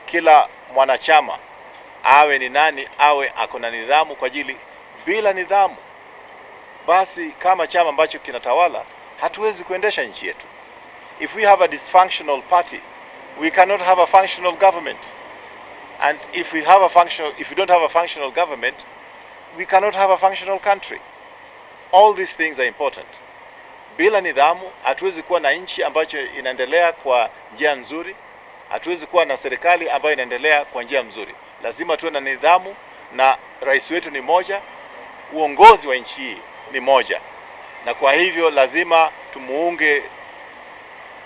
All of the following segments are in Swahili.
Kila mwanachama awe ni nani, awe akona nidhamu, kwa ajili bila nidhamu basi kama chama ambacho kinatawala hatuwezi kuendesha nchi yetu. If we have a dysfunctional party, we cannot have a functional government. And if we don't have a functional government, we cannot have a functional country. All these things are important. Bila nidhamu hatuwezi kuwa na nchi ambacho inaendelea kwa njia nzuri, hatuwezi kuwa na serikali ambayo inaendelea kwa njia nzuri. Lazima tuwe na nidhamu, na rais wetu ni moja, uongozi wa nchi hii ni moja, na kwa hivyo lazima tumuunge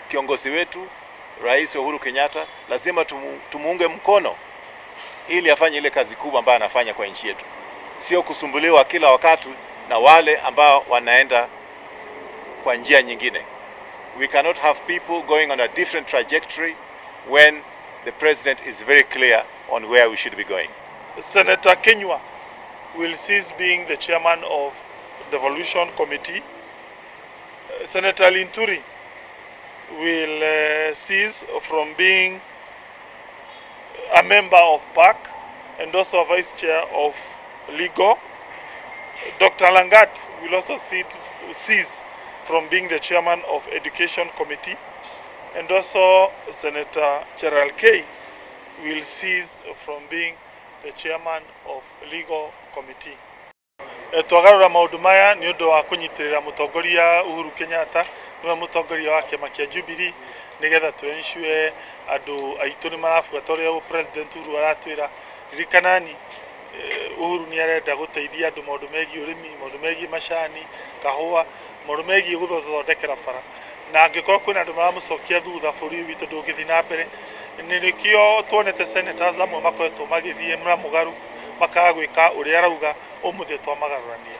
kiongozi wetu Rais Uhuru Kenyatta, lazima tumuunge mkono ili afanye ile kazi kubwa ambayo anafanya kwa nchi yetu, sio kusumbuliwa kila wakati na wale ambao wanaenda kwa njia nyingine. We cannot have people going on a different trajectory when the president is very clear on where we should be going. Senator Kenywa will cease being the chairman of the Devolution Committee. Senator Linturi will cease from being a member of PAC and also a vice chair of Legal. Dr. Langat will also cease from being the chairman of Education Committee, and also Senator Gerald K will cease from being the chairman of Legal Committee. Twagarura maundu maya ni undu wa kunyitirira mutongoria Uhuru Kenyatta niwe mutongoria wa kiama kia Jubilee, nigetha tuensure andu aitu ni marafuata uria president Uhuru aratwira. Ririkanani Uhuru ni arenda guteithia andu maundu megi urimi, maundu megi macani, kahua, maundu megi guthothondekera bara, na angikorwo kwina andu maramucokia thutha bũrũri witũ ndũngĩthiĩ na mbere. Nĩkĩo tuonete senators amwe makoretwo magĩthiĩ mũgaru makaga gwĩka ũrĩa arauga ũmũthĩ twamagarũrania.